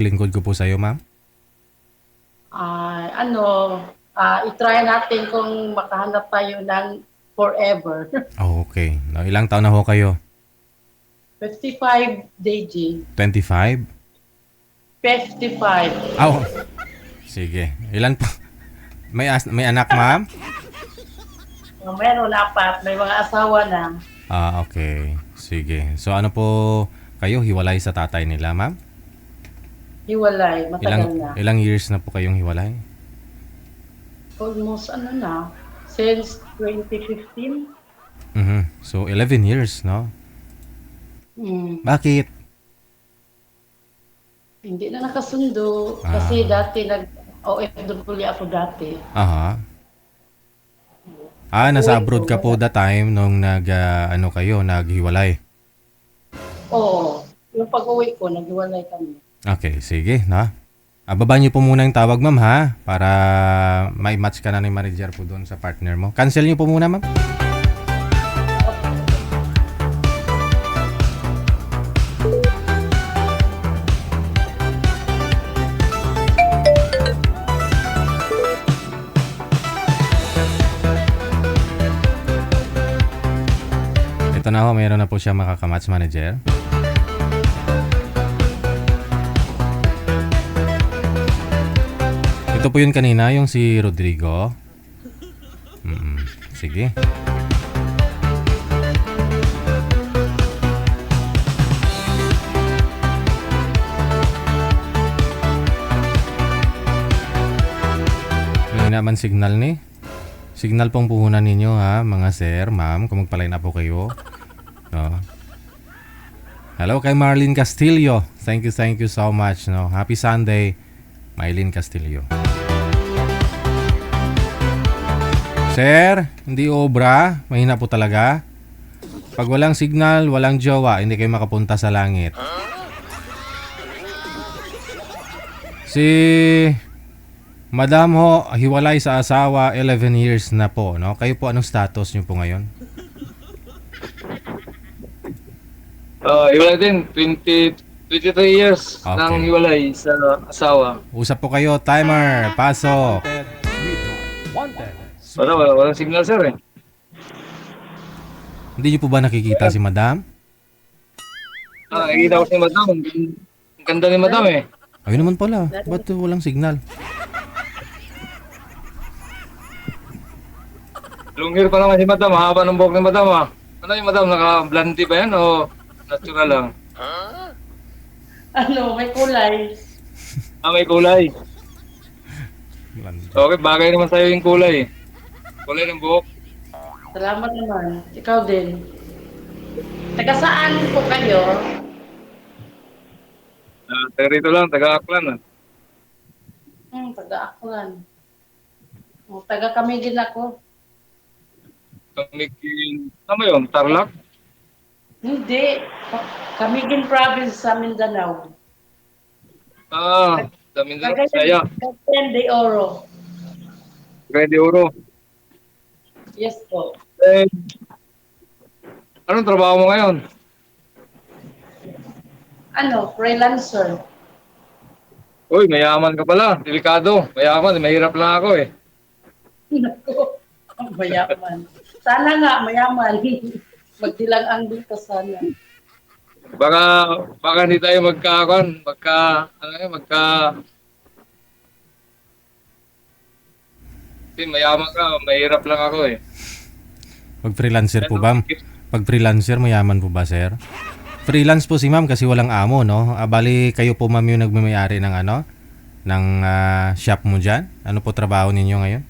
lingkod ko po sa iyo, ma'am. I-try natin kung makahanap tayo ng forever. Oh, okay. No, ilang taon na ho kayo? 55, DJ. 25? 55. Oh, sige. Ilan po? May anak, ma'am? Meron apat, may mga asawa na. Ah, okay. Sige. So ano po kayo hiwalay sa tatay nila, ma'am? Hiwalay, matagal na. Ilang years na po kayong hiwalay? Almost since 2015. So 11 years, no? Hmm. Bakit? Hindi na nakasundo kasi Ah, dati nag-OFW ako dati. aha. Nasa Uwi abroad ko, ka po wala. that time nung ano kayo, naghiwalay. Oo. Yung pag-uwi ko, naghiwalay kami. Okay, sige, na. Baba niyo po muna yung tawag, ma'am, ha? Para may match ka na ng manager po doon sa partner mo. Cancel niyo po muna, ma'am. Ito na ho, mayroon na po siya makakamatch manager. Ito po yun kanina, yung si Rodrigo. Sige. May naman signal ni. Signal pong puhunan ninyo ha, mga sir, ma'am, kung magpalain na po kayo. No. Hello kay Marlene Castillo. Thank you so much. No. Happy Sunday, Marlene Castillo. Sir, hindi obra. Mahina po talaga. Pag walang signal, walang jowa, hindi kayo makapunta sa langit. Si Madam ho, hiwalay sa asawa, 11 years na po, no? Kayo po, anong status niyo po ngayon? Hiwalay din, 23 years nang Okay. hiwalay sa asawa. Usap po kayo, timer, pasok. Walang signal sir eh. Hindi niyo po ba nakikita si Madam? Nakikita ko si madam. Ang ganda ni madam eh. Ayun naman pala, ba't walang signal? Long hair pa naman si madam, haba ng buhok ni madam ah. Ano yung madam, naka-blondie ba yan o natural lang? May kulay. May kulay. Okay, bagay naman sa'yo yung kulay. Kulay ng buhok. Salamat naman. Ikaw din. Taga saan po kayo? Taga rito lang, taga Aklan ah. Taga Aklan. Taga Camiguin ako. Ano yun, Tarlac? Hindi. Camiguin province sa Mindanao. Sa Mindanao, Taga Bisaya. Cagayan de Oro. Ready Oro. Yes po. Eh, anong trabaho mo ngayon? Freelancer. Uy, mayaman ka pala. Delikado. Mayaman, mahirap lang ako eh. Naku, mayaman. Sana nga, mayaman. Magdilang ang dito sana. Baka, baka hindi tayo kasi mayaman ka, mahirap lang ako eh. Pag freelancer po Ano, ba? Pag freelancer, mayaman po ba, sir? Freelance po si ma'am kasi walang amo, no? Bali, kayo po ma'am yung nagmamayari ng ano? Ng shop mo dyan? Ano po trabaho ninyo ngayon?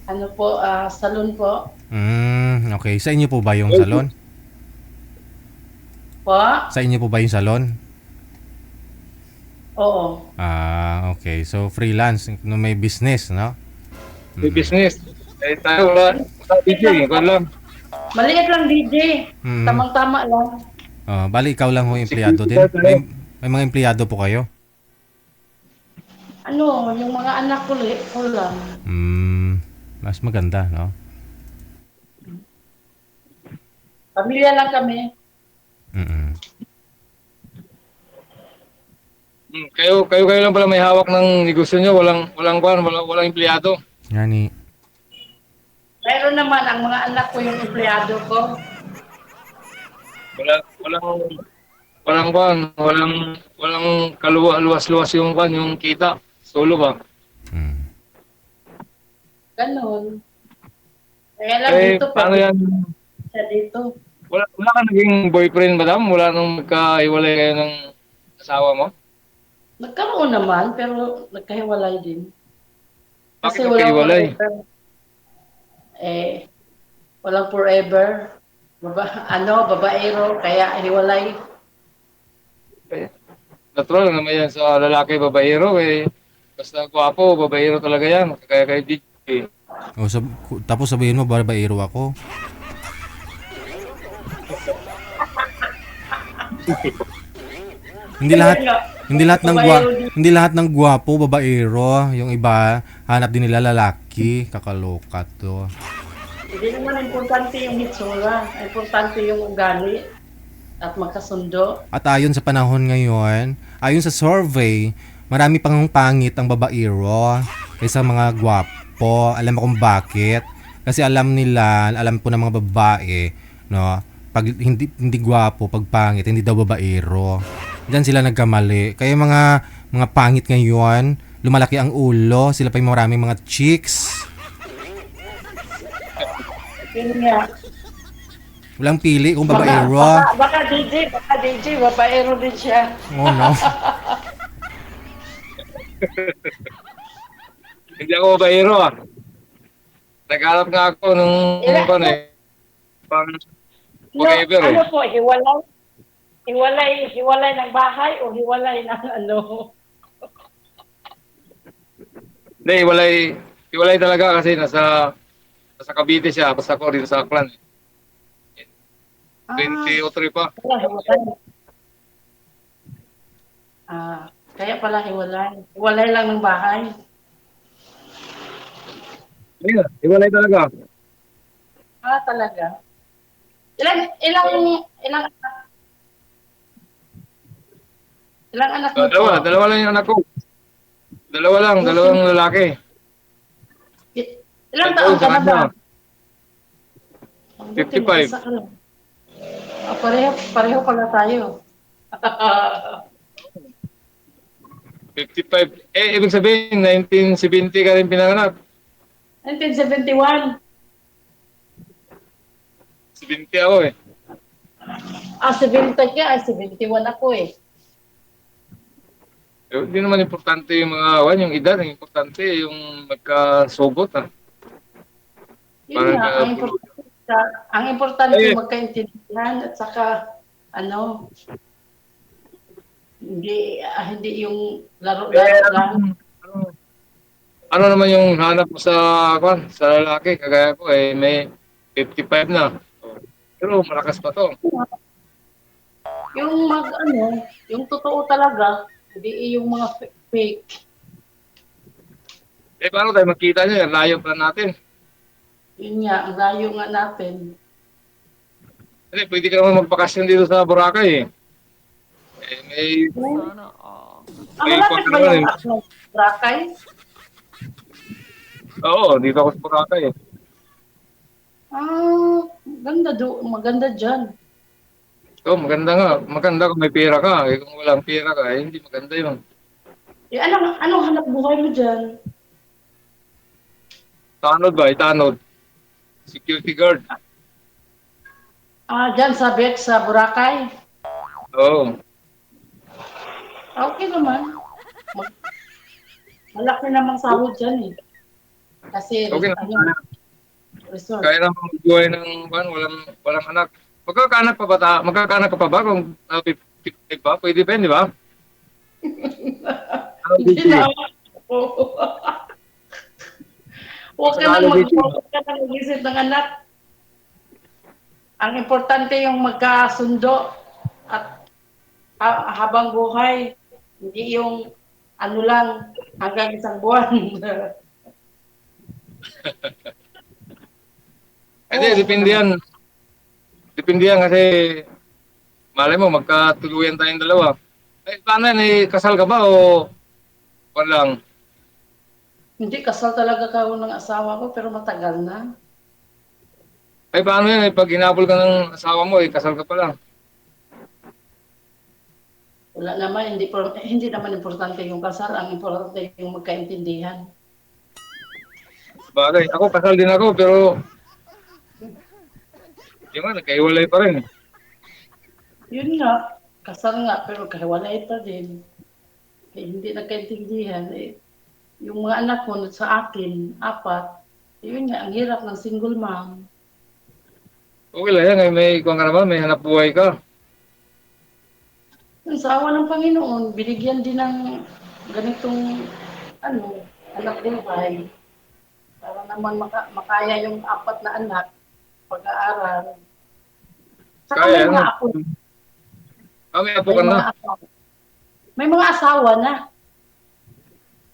Salon po. Okay. Sa inyo po ba yung salon? Po? Sa inyo po ba yung salon? Oo. Okay. So, freelance. No, may business, no? may business. Eh tayo wala. Sa DJ, ikaw lang. Maliit lang, DJ. Mm. Tamang-tama lang. Bali, ikaw lang ho empleyado din. May mga empleyado po kayo? Yung mga anak ko lang. Mas maganda, no? Pamilya lang kami. Kayo lang pala may hawak ng negosyo nyo, walang empleyado. Ngani. Meron naman ang mga anak ko yung empleyado ko. Wala, walang, walang luwas-luwas yung yung kita. Solo ba? Hmm. Ganon. Kaya lang Eh, dito, paano pero yan? siya dito. Wala ka naging boyfriend, madam? Wala nung magkahiwalay kayo ng asawa mo? Nagkaroon naman, pero nagkahiwalay din. Bakit Kasi walang nagkahiwalay? forever. Walang forever. Babaero, kaya hiwalay. Eh, natural naman yan sa lalaki, babaero. Eh, basta gwapo, babaero talaga yan. Kaya kay DJ. O, tapos sabihin mo, babaero ako. Hindi lahat hindi lahat ng hindi lahat ng gwapo babaero, yung iba hanap din nila lalaki, kakaloka to. Hindi naman importante yung hitsura. Importante yung ugali at magkasundo. At ayon sa panahon ngayon, ayon sa survey, marami pang pangit ang babaero kaysa mga gwapo. Alam mo kung bakit? Kasi alam po ng mga babae, no? Pag hindi gwapo, pag pangit, hindi daw babaero. Diyan sila nagkamali. Kaya mga pangit ngayon, lumalaki ang ulo, sila pa yung maraming mga chicks. Yun nga. Walang pili kung babaero. Baka DJ, babaero din siya. Oh no. Hindi ako babaero ah. Naghanap nga ako nung pang whatever eh. Ano po, hiwalay ng bahay o hiwalay ng ano? Hindi, hiwalay talaga kasi nasa Cavite siya, basta ako dito sa Aklan. 20 o 3 pa. Hiwalay. Kaya pala hiwalay. Hiwalay lang ng bahay. Ayun, hiwalay talaga. Talaga. Ilang anak mo po? Dalawa lang yung anak ko. Dalawang lalaki. Ilang taon ka na ba? 55. Isa ka lang. Pareho pala tayo. 55. Eh, ibig sabihin, 1970 ka rin pinanganak. 1971. 70 ako eh. 70 ka. 71 ako eh. Hindi naman importante yung yung edad. Ang importante yung magkasugot ha. Yun nga, ang importante Eh. magkaintindihan at saka hindi yung laro-laro lang. Ano naman yung hanap mo sa lalaki? Kagaya ko eh, may 55 na. Pero malakas pa to. Yung yung totoo talaga, hindi yung mga fake. Eh, paano tayo magkita niya? Layo pa natin. Yun nga, ang layo nga natin. Hindi, pwede ka naman magpakasyon dito sa Boracay eh. Eh, may Malapit ba naman yung Aklan Boracay? Oo, dito ako sa Boracay eh. Maganda dyan. Oo, maganda nga. Maganda kung may pera ka. Eh, kung walang pera ka, eh, hindi maganda yun. Anong hanap buhay mo dyan? Tanod ba? Itanod. Security guard. Dyan sa Boracay? Oo. Okay naman. Malaki namang sahod dyan eh. Kasi Okay na. resort. Kaya naman buhay ng walang anak. Magkakaanak ka pa ba kung 55 pa? Pwede pa yun, di ba? Hindi na ako. Huwag ka nang mag-isip ng anak. Ang importante yung magkasundo at habang buhay. Hindi yung lang hanggang isang buwan. Hindi, depende yan. Depende yan kasi malay mo, magkatuluyan tayong dalawa. Ay, paano yan? Eh, kasal ka ba o walang? Hindi, kasal talaga ka ng asawa ko, pero matagal na. Ay, paano yan? Eh, pag hinabol ka ng asawa mo, eh, kasal ka pa lang. Wala naman, hindi naman importante yung kasal. Ang importante yung magkaintindihan. Bagay, ako kasal din ako, pero di nga, nagkaiwalay pa rin. Yun nga, kasal nga, pero kahiwalay pa din. Hindi nagkaintindihan. Yung mga anak ko sa akin, 4, yun nga, ang hirap ng single mom. Okay lang yan, eh, may kuwan ka naman, may hanap buhay ka. Sa awa ng Panginoon, binigyan din ng ganitong, anak buhay. Para naman makaya yung 4 na anak, pag-aaral. Saka may Kaya, mga ano? apo, May apo may ka na. mga asawa. May mga asawa na.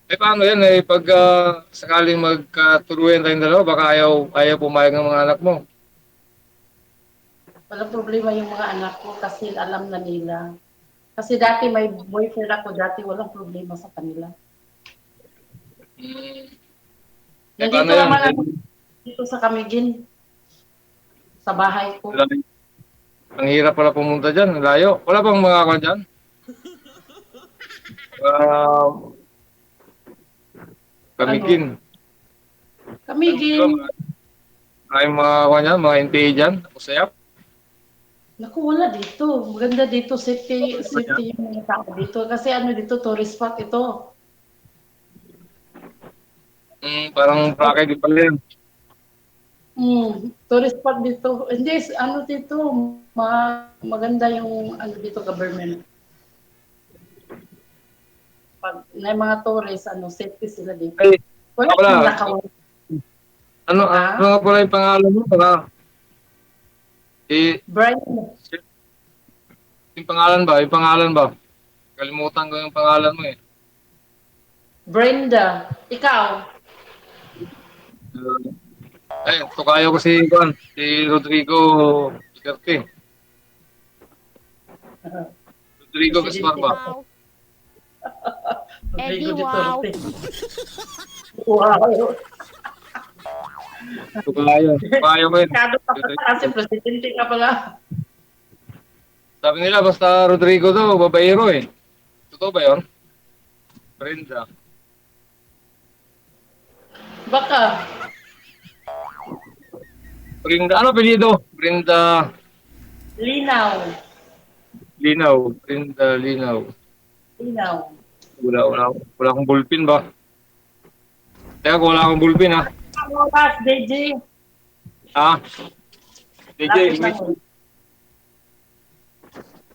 Eh, paano yan? Eh, pag sakaling magkatuluyan tayong dalawa, baka ayaw pumayag ng mga anak mo. Walang problema yung mga anak ko kasi alam na nila. Kasi dati may boyfriend ako, dati walang problema sa kanila. Hmm. Eh, paano Nandito yan? naman ako dito sa Camiguin, sa bahay ko. Ang hirap pala pumunta dyan, layo. Wala bang mga kwan dyan? Uh, Kamigin. Camiguin, Maraming mga kwan dyan, mga NPA dyan. Sayap. naku, wala dito. Maganda dito, safety yung mga tao dito. Kasi dito, tourist spot ito. Parang prakay di pala yun. Tourist spot dito. Hindi, dito, maganda yung dito, government. Pag may mga tourist, safety sila dito. Ay, Wala wala. nang nakawala. Ano nga pala yung pangalan mo? Brian, Yung pangalan ba? Yung pangalan ba? Kalimutan ko yung pangalan mo eh. Brenda, ikaw, Tukayo ko si Rodrigo Duterte. Rodrigo Gaspar Presidente. ba? Rodrigo Eddie, wow. Duterte. Wow. Tukayo ko yun. Kado ka pala kasi presidente ka pala. Sabi nila basta Rodrigo daw, babaero eh. Totoo ba yun? Brenda. Baka, Brenda, ano apelyido? Brenda linaw. Linaw. Brenda Linaw. Linaw. Wala akong bullpen ba? Teka, kung wala akong bullpen ha. Ang oras, DJ. Ha? DJ, Lapit wait. lang.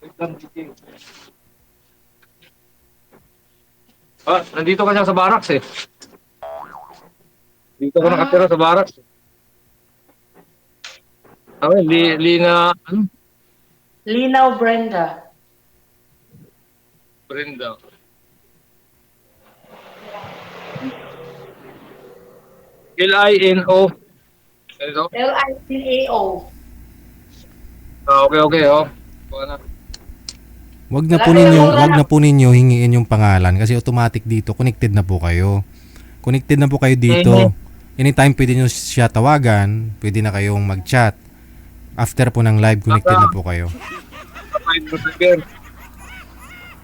Wait lang, DJ. Nandito ka siya sa barracks eh. Dito ko nakatira sa barracks. Lina, ano? Linaw, Brenda. Brenda. Lino. Ito? L-I-C-A-O. Okay, oh. Buka na. Wag na po ninyo hingiin yung pangalan kasi automatic dito connected na po kayo. Connected na po kayo dito. Anytime pwede nyo siya tawagan, pwede na kayong mag-chat. After po ng live, connected na po kayo.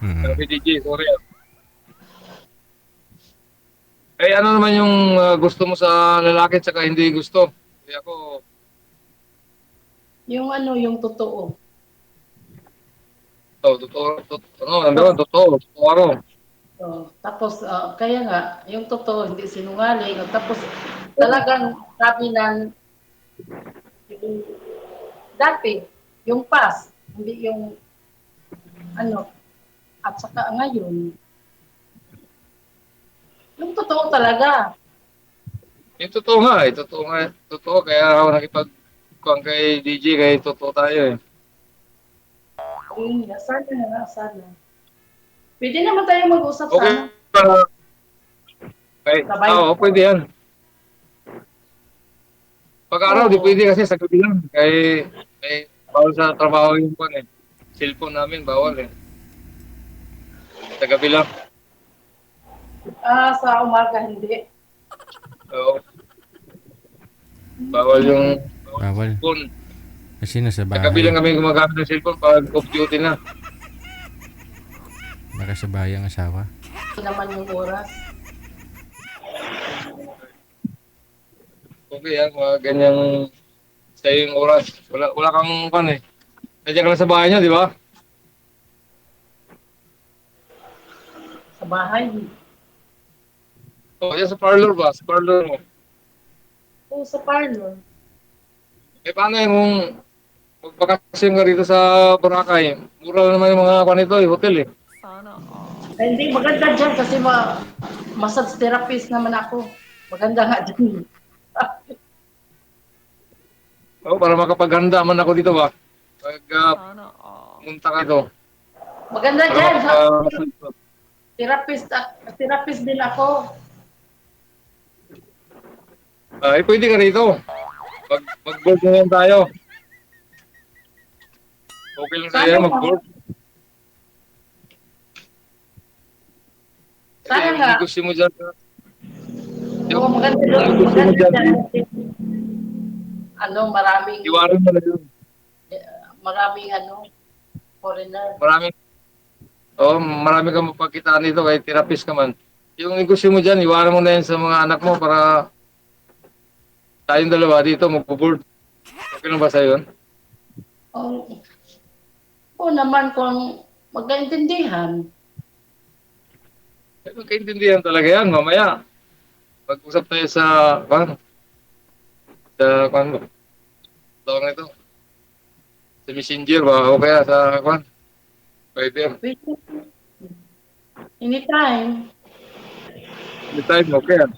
Sabi DJ, sorry. Eh, ano naman yung gusto mo sa lalaki at saka hindi gusto? Hindi ako, Yung totoo. number one, totoo, ano. Tapos, kaya nga, yung totoo, hindi sinungaling. Tapos, talagang sabi ng yung dati, yung past, hindi yung at saka ngayon, yung totoo talaga. Yung totoo nga, totoo, kaya ako nakipag-kuhan kay DJ, kaya totoo tayo eh. Yun nga, sana. Pwede naman tayo mag-usap Okay, sana. Sabay. pwede yan. Pag-araw, di pwede kasi sa gabi lang. Kaya bawal sa trabaho yung kuhan eh. Cellphone namin, bawal eh. Sa gabi lang. Sa umaga hindi. Oo. Bawal yung Bawal. phone. Kasi nasa Sa gabi bahay. lang kami gumagamit ng cellphone pag off duty na. Baka sa bahay ang asawa. Hindi naman yung oras. Okay, mga ganyang sa'yo yung oras. Wala kang pan eh. Nandiyan ka lang sa bahay niyo, di ba? Sa bahay. O, yan sa parlor ba? Sa parlor mo. Oo, sa parlor. Eh, paano yung kung magbakasyon ka rito sa Boracay? Mura lang naman yung mga kanito eh, hotel eh. Ay, hindi, maganda dyan kasi massage therapist naman ako. Maganda nga dyan. Oo, para makapaghanda man ako dito ba? Pag punta ka dito. Maganda Para dyan. makapag- Therapist din ako. pwede ka rito. Mag-board na yan tayo. Okay lang sa'yo Sana mag-board. Sana nga. Gusto mo dyan. Oo, maganda doon. Gusto mo Maganda dyan. dyan. Maraming, Iwanan mo na yun. maraming foreigner. Marami kang mapagkitaan dito kahit therapist ka man. Yung negosyo mo dyan, iwanan mo na yan sa mga anak mo para tayong dalawa dito magpo-board. Okay lang ba sa'yo yun? Oo naman kung magkaintindihan. Magkaintindihan talaga yan, mamaya. Pag-usap tayo sa, mo. Tawag ito. Sa messenger ba? O kaya sa, Viber. Anytime. Anytime, okay yan.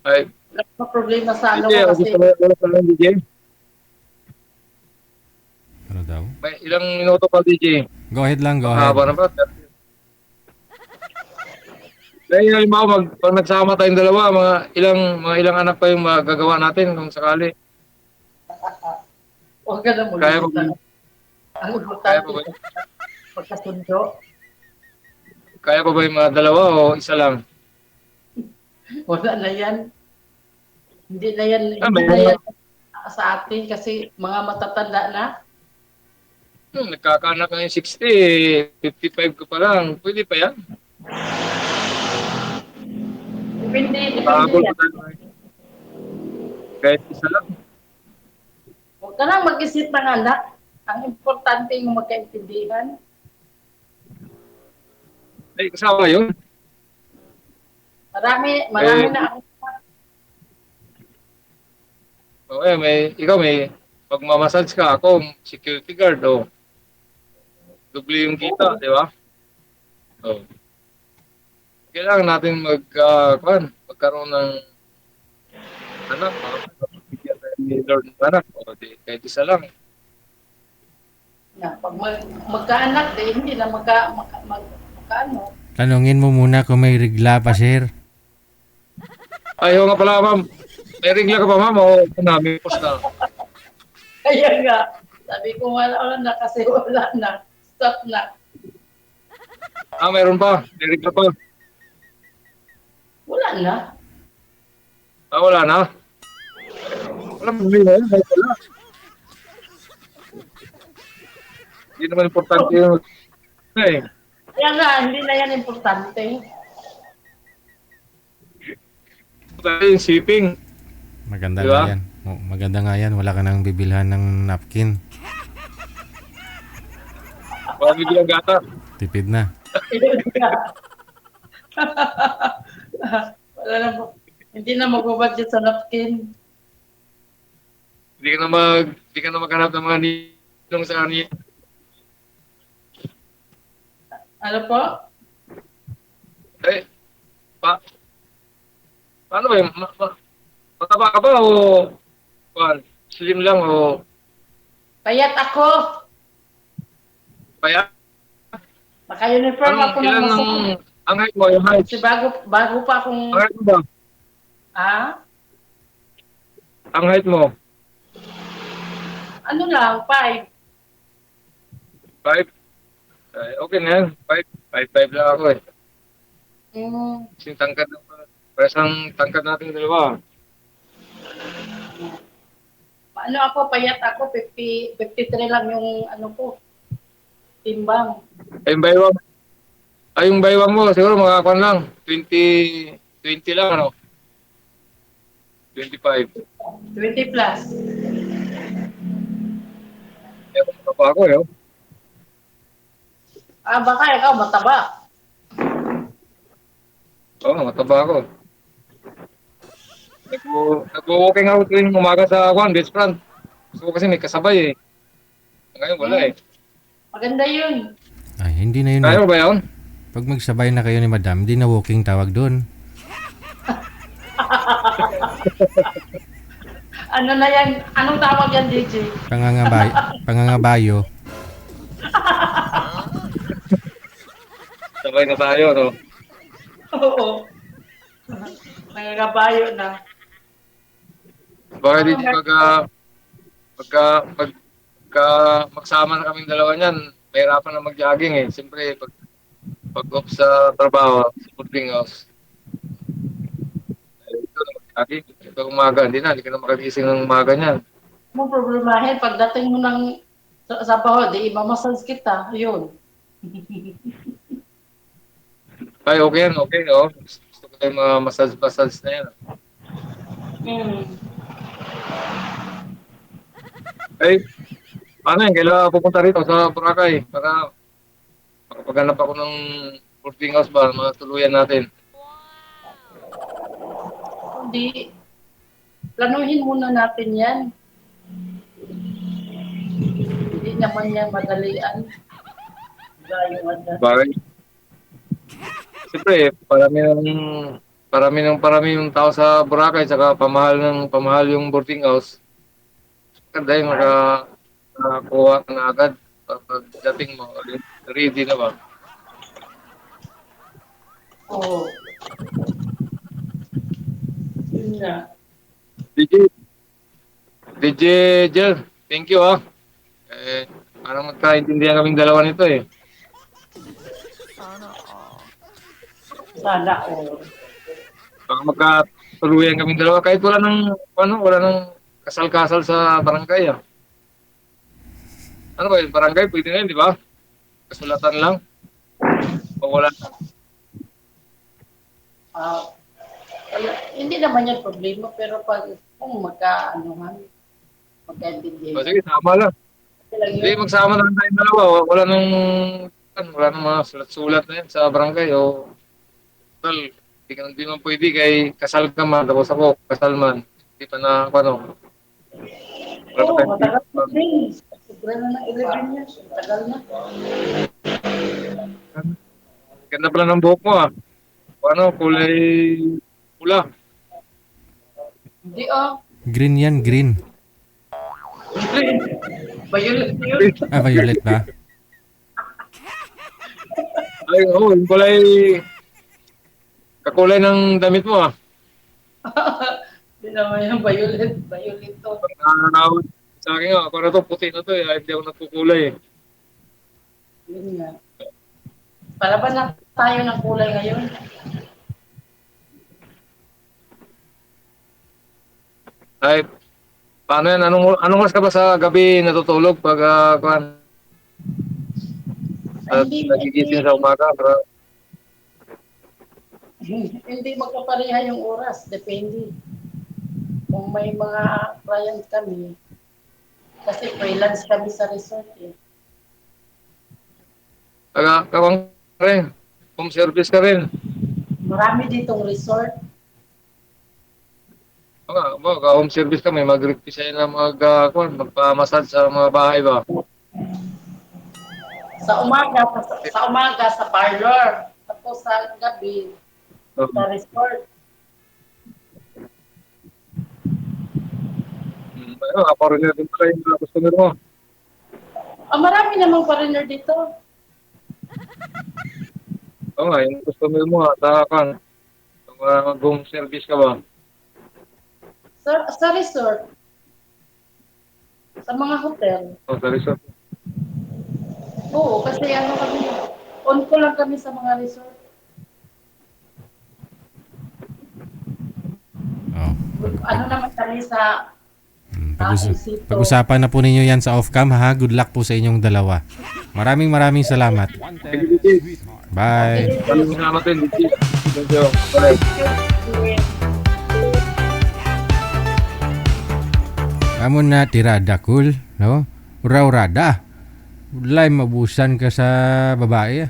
Ay, Wala pa problema sa DJ, ko kasi. gusto mo lang, DJ? Ano daw? May ilang minuto pa, DJ? Go ahead lang, go ahead. Haba na ba? Dahil halimbawa, pag nagsama tayong dalawa, mga ilang anak pa yung magagawa natin kung sakali. Huwag ka na Kaya mo ba? Ang Kaya pa ba? importante, pagkasundo. Kaya pa ba yung mga dalawa o isa lang? Wala na yan. Hindi na yan, may hindi na yan sa atin kasi mga matatanda na. Nagkakaanak na yung 60, 55 ka pa lang. Pwede pa yan. Depende Pahabol yan. pa tayo. Kahit isa lang. Huwag ka lang mag-isip ng anak. Ang importante yung magkaintindihan. Ay, kasama yun. Marami na ako. Okay, ikaw may pagmamassage ka, ako security guard, doble yung kita, di ba? Oh. Kailangan natin magkaroon ng anak, bigyan tayo ni Lord ng anak, kahit isa lang. Pag magkaanak, hindi na magkaano. Tanungin mo muna kung may regla pa, sir. Ayaw nga pala, ma'am. May regla ka pa, ma'am, o namin post na. Kaya nga, sabi ko wala na kasi wala na. Stop na. Mayroon pa. May regla pa. Wala na. Wala na. Wala mo na yun. Wala. Hindi naman importante yung Kaya nga, hindi na yan importante. yung shipping. Maganda Diba? nga yan. Maganda nga yan. Wala ka nang bibilhan ng napkin. Wala bibilang gata. Tipid na. Wala na po. Hindi na magbabudget sa napkin. Hindi ka na maghanap ng mga ninong sa kanya. Ano po? Paano ba yun? Mataba ka ba o slim lang o Payat ako. paya? Naka-uniform ako ng Ilan masok. ang height mo? Yung height? Kasi bago pa akong... Ang height mo ba? Ang height mo? Ano lang, 5. 5? Ay, okay na yan. 5'5" lang ako eh. Mm, Kasing tangkad na pa. Presang tangkad natin dalawa. ano ako, payat ako, 53 lang yung ano ko, timbang. Ay, yung baywang. Ay, yung baywang mo, siguro makakuan lang. 20 lang, ano? 25. 20 plus. Kaya kung pa ako, eh. Oh. Ah, baka ikaw mataba. Oo, mataba ako. Nag-walking ako tuwing umaga sa Juan, best friend. Gusto ko kasi may kasabay eh. Ngayon wala Hmm, eh. maganda yun. Ay, hindi na yun. Kaya mo ba yun? Pag magsabay na kayo ni madam, hindi na walking tawag doon. Ano na yan? Anong tawag yan, DJ? Pangangabayo. Sabay na tayo, no? Oo. Nangagabayo na. Baka di pagka magsama na kaming dalawa niyan, mahirapan na mag-jogging eh. Siyempre, pag-off sa trabaho, sa boarding house, ito na mag-jogging. Ito umaga, hindi ka na makagising ng umaga niyan. Mo problemahin, pagdating mo ng sa baho, di imamasals kita. Yun. Ay, okay yan, okay, oh. Gusto ko yung mga massage na yan. Hmm. Ay, paano yan? Kailangan pupunta rito sa Boracay para makapaghanap ako ng boarding house ba, mga tuluyan natin. Hindi. Planuhin muna natin yan. Hindi naman yan madalian. Gayong ada. Bagay. Siyempre, parami yung tao sa Boracay, saka pamahal yung boarding house. Kada yung nakakuha ka na agad pagdating mo, ready na ba? Oo. Yun nga. DJ, DJ Jel, thank you ah. Eh, parang magkaintindihan kaming dalawa nito eh. Sana all. Baka magkatuluyan kaming dalawa kahit wala nang kasal-kasal sa barangay ah. Ano ba yun? Barangay, pwede na yun, di ba? Kasulatan lang. O wala. Ah, hindi naman yan problema, pero pag kung O magkaintindihan. sige, sama lang. Okay lang Hindi, yun. magsama lang tayong dalawa. Wala nang mga sulat-sulat na yan sa barangay. O, total, hindi man pwede kay kasal ka man. Tapos ako, kasal man. Hindi pa na, ano. Wala pa Oo, tayong matagal na date. din. Sobra na ng 11 years. Matagal na. Ganda pala ng buhok mo ah. Ano, kulay pula. Hindi ah. Green yan, green. Violet yun. Ah, violet ba? Ay, oh, yung kulay, kakulay ng damit mo ah. Hindi naman yung violet. Violet to. Nananawad sa akin nga, ako na to, puti na to eh. Ay, hindi ako nagkukulay eh. Yun nga. Palaban na tayo ng kulay ngayon. Ay, paano yan? Anong oras ka ba sa gabi natutulog pag Ay, hindi, nagigising sa umaga? Para, hindi magkapareha yung oras. Depende. Kung may mga client kami, kasi freelance kami sa resort eh. kawang ka rin. Home service ka rin. Marami ditong resort. Home service ka, may mag-request sa'yo na magpa-massage sa mga bahay ba? Sa umaga sa parlor. Tapos sa gabi sa resort. Ayun, apartner din pala yung customer mo. Ah, marami namang foreigner dito. Oo nga, yung customer mo, home service ka ba? Sa resort. Sa mga hotel. O, sa resort. Oo, kasi ano kami, on ko lang kami sa mga resort. Oh, Ano naman kami sa isito. pag-usapan na po ninyo yan sa off-cam ha. Good luck po sa inyong dalawa. Maraming salamat. Sige, Luigi. Bye. Maraming salamat din, Luigi. Thank you. Bye. Amo na tirada cool, no? Uraw-rada. Ulay mabusan ka sa babae.